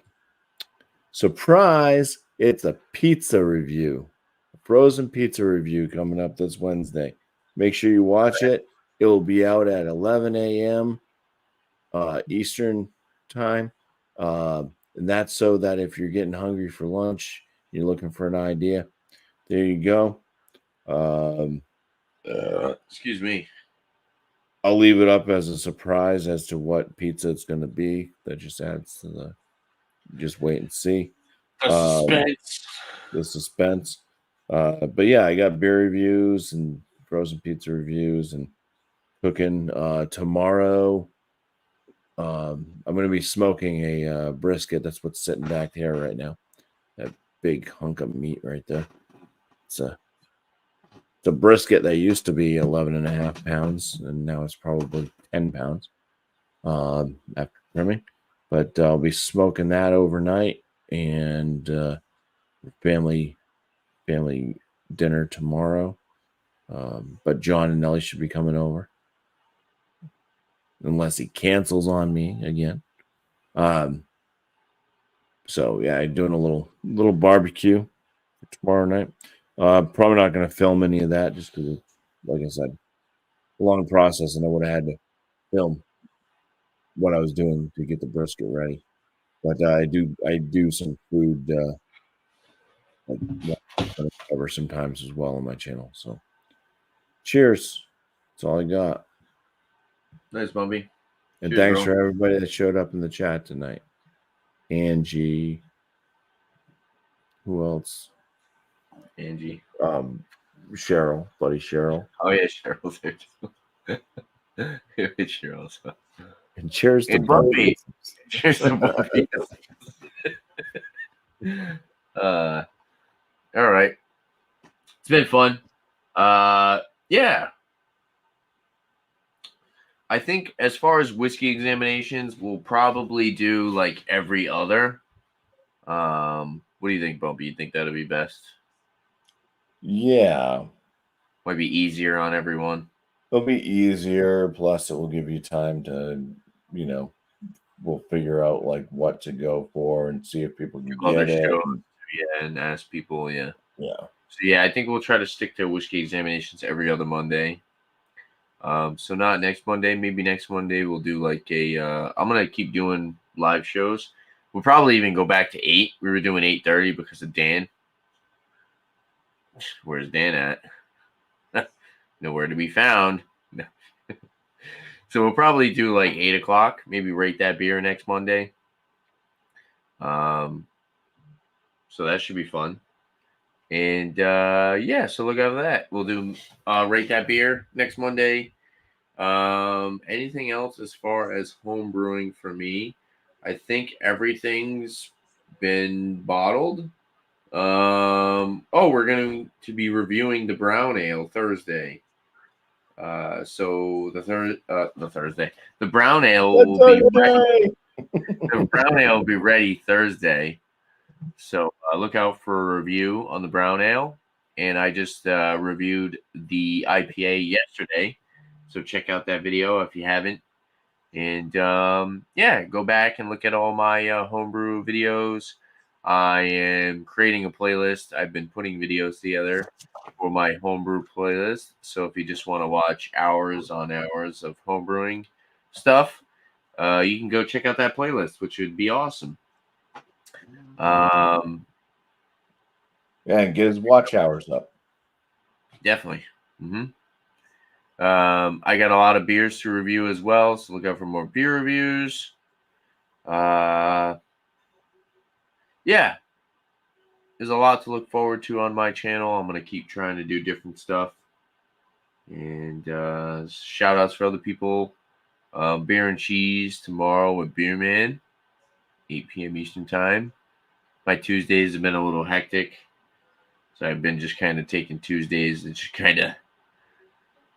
Surprise! It's a pizza review, a frozen pizza review coming up this Wednesday. Make sure you watch it. It will be out at 11 a.m. Eastern time. And that's so that if you're getting hungry for lunch, you're looking for an idea, there you go. Excuse me. I'll leave it up as a surprise as to what pizza it's going to be. That just adds to the just wait and see. The suspense. But yeah, I got beer reviews and frozen pizza reviews and cooking. Tomorrow, I'm going to be smoking a brisket. That's what's sitting back here right now. That big hunk of meat right there. It's a brisket that used to be 11.5 pounds, and now it's probably 10 pounds after trimming. But I'll be smoking that overnight, and family dinner tomorrow. But John and Nelly should be coming over, unless he cancels on me again. So yeah, doing a little barbecue for tomorrow night. Probably not going to film any of that just because, like I said, a long process, and I would have had to film what I was doing to get the brisket ready. But I do some food cover sometimes as well on my channel. So cheers. That's all I got. Nice, Bumpy. And Cheers, thanks bro. for everybody that showed up in the chat tonight. Angie. Who else? Angie. Cheryl, buddy Cheryl. Oh yeah, Cheryl's there too. Cheryl's. And cheers to Bumpy. Cheers to Bumpy. All right. It's been fun. Yeah. I think as far as whiskey examinations, we'll probably do like every other. What do you think, Bumpy? You think that'll be best? Yeah. Might be easier on everyone. It'll be easier. Plus, it will give you time to, we'll figure out like what to go for and see if people can get it. Yeah, and ask people. Yeah. Yeah. So yeah, I think we'll try to stick to whiskey examinations every other Monday. So not next Monday. Maybe next Monday we'll do like a. I'm gonna keep doing live shows. We'll probably even go back to 8. We were doing 8:30 because of Dan. Where's Dan at? Nowhere to be found. So we'll probably do like 8 o'clock. Maybe rate that beer next Monday. So that should be fun. And yeah, so look out for that. We'll do rate that beer next Monday. Anything else as far as home brewing for me? I think everything's been bottled. We're going to be reviewing the brown ale Thursday. So the Thursday, the brown ale will be ready. The brown ale will be ready Thursday. So look out for a review on the brown ale. And I just reviewed the IPA yesterday. So check out that video if you haven't. And yeah, go back and look at all my homebrew videos. I am creating a playlist. I've been putting videos together for my homebrew playlist. So if you just want to watch hours on hours of homebrewing stuff, you can go check out that playlist, which would be awesome. Yeah, and get his watch hours up. Definitely. I got a lot of beers to review as well, so look out for more beer reviews. Yeah, there's a lot to look forward to on my channel. I'm going to keep trying to do different stuff. And shout outs for other people. Beer and Cheese tomorrow with Beer Man, 8 p.m. Eastern Time. My Tuesdays have been a little hectic. So I've been just kind of taking Tuesdays and just kind of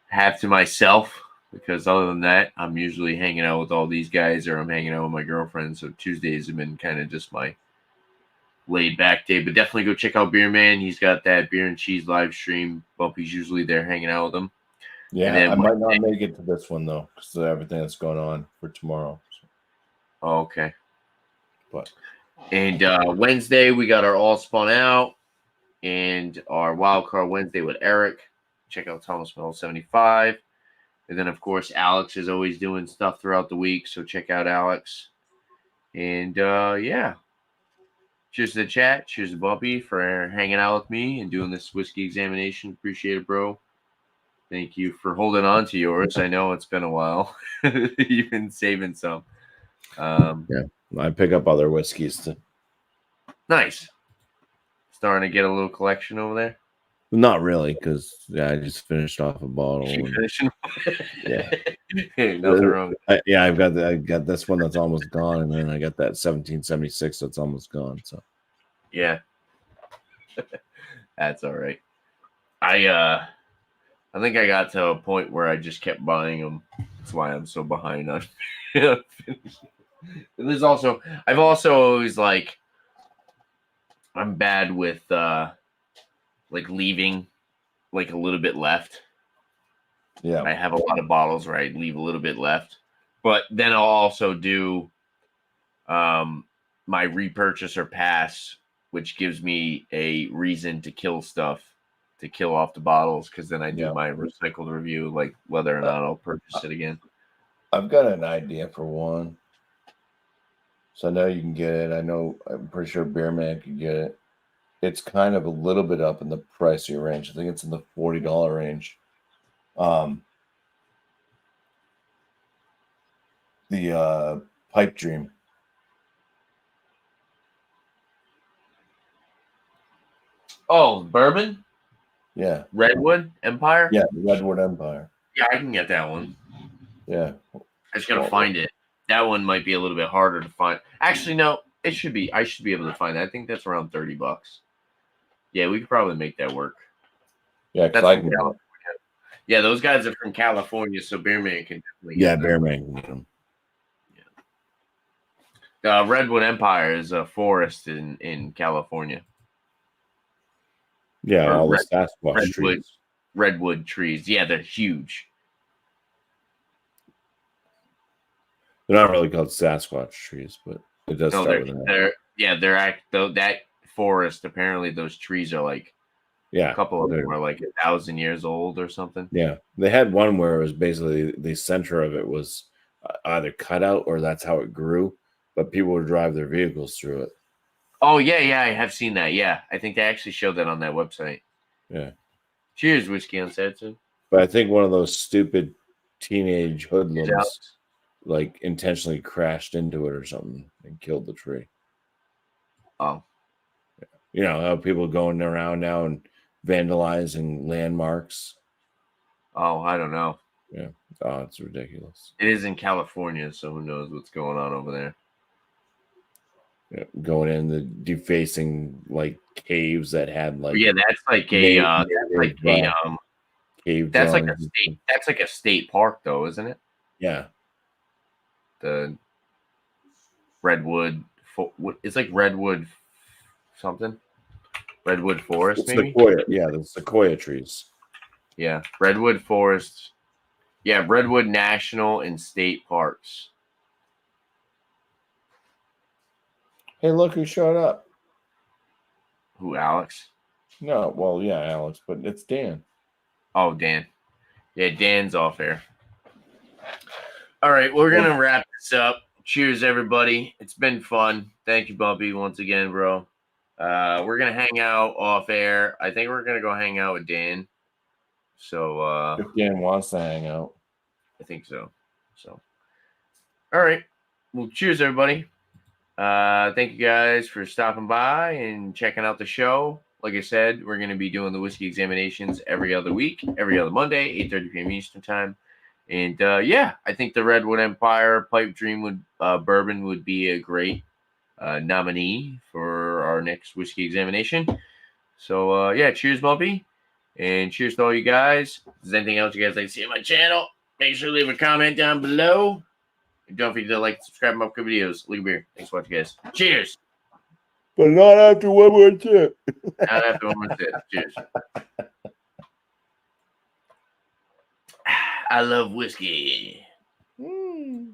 have to myself. Because other than that, I'm usually hanging out with all these guys or I'm hanging out with my girlfriend. So Tuesdays have been kind of just my laid back day, but definitely go check out Beer Man. He's got that Beer and Cheese live stream. Bumpy's usually there hanging out with him. Yeah, I might not make it to this one though because of everything that's going on for tomorrow. So. Oh, okay. But and Wednesday we got our All Spun Out and our Wild Card Wednesday with Eric. Check out Thomas Mill 75. And then of course Alex is always doing stuff throughout the week, so check out Alex. And yeah. Cheers to the chat. Cheers to Bumpy for hanging out with me and doing this whiskey examination. Appreciate it, bro. Thank you for holding on to yours. I know it's been a while. You've been saving some. Yeah, I pick up other whiskeys too. Nice. Starting to get a little collection over there. Not really, because I just finished off a bottle. Yeah, nothing wrong. I've got this one that's almost gone, and then I got that 1776 that's almost gone. So yeah, that's all right. I think I got to a point where I just kept buying them. That's why I'm so behind on. There's also I've also always like I'm bad with like leaving like a little bit left. Yeah, I have a lot of bottles where I leave a little bit left, but then I'll also do my repurchase or pass, which gives me a reason to kill stuff, to kill off the bottles, because then I do my recycled review, like whether or not I'll purchase it again. I've got an idea for one. So I know you can get it. I'm pretty sure Beer Man can get it. It's kind of a little bit up in the pricier range. I think it's in the $40 range. The Pipe Dream. Oh, bourbon? Yeah. Redwood Empire? Yeah, Redwood Empire. Yeah, I can get that one. Yeah. I just gotta find it. That one might be a little bit harder to find. Actually, no, it should be. I should be able to find that. I think that's around $30. Yeah, we could probably make that work. Yeah, that's from California. Yeah, those guys are from California, so Beer Man can definitely get Beer Man can get them. Yeah. Redwood Empire is a forest in California. Yeah, all the Sasquatch trees. Redwood trees. Yeah, they're huge. They're not really called Sasquatch trees, but it does start with that. That forest, apparently those trees are like a couple of them are like 1,000 years old or something. Yeah. They had one where it was basically the center of it was either cut out or that's how it grew, but people would drive their vehicles through it. Oh, yeah, I have seen that. Yeah, I think they actually showed that on that website. Yeah. Cheers, Whiskey Uncensored. But I think one of those stupid teenage Cheers, hoodlums Alex. like intentionally crashed into it or something and killed the tree. Oh, You know how people going around now and vandalizing landmarks. oh, I don't know. Yeah. Oh, it's ridiculous. It is in California, so who knows what's going on over there. Yeah, going in the defacing like caves that had like Yeah, that's like native, cave that's like a drawings. state. That's like a state park, though, isn't it? Yeah. The Redwood. It's like Redwood something. Redwood Forest, maybe. Sequoia. Yeah, the sequoia trees. Yeah, Redwood Forest. Yeah, Redwood National and State Parks. Hey, look who showed up. Who, Alex? No, well, yeah, Alex, but it's Dan. Oh, Dan. Yeah, Dan's off air. All right, we're going to wrap this up. Cheers, everybody. It's been fun. Thank you, Bumpy, once again, bro. We're going to hang out off air. I think we're going to go hang out with Dan. So, If Dan wants to hang out. I think so. So, all right. Well, cheers, everybody. Thank you guys for stopping by and checking out the show. Like I said, we're going to be doing the whiskey examinations every other week, every other Monday, 8:30 p.m. Eastern time. And yeah, I think the Redwood Empire Pipe Dream Bourbon would be a great nominee for our next whiskey examination. So yeah, cheers, Bumpy. And cheers to all you guys. If there's anything else you guys like to see on my channel, make sure to leave a comment down below. And don't forget to like, subscribe, and upcoming videos. Leave a beer. Thanks for watching, guys. Cheers. But not after one more tip. Not after one more sip. Cheers. I love whiskey. Mm.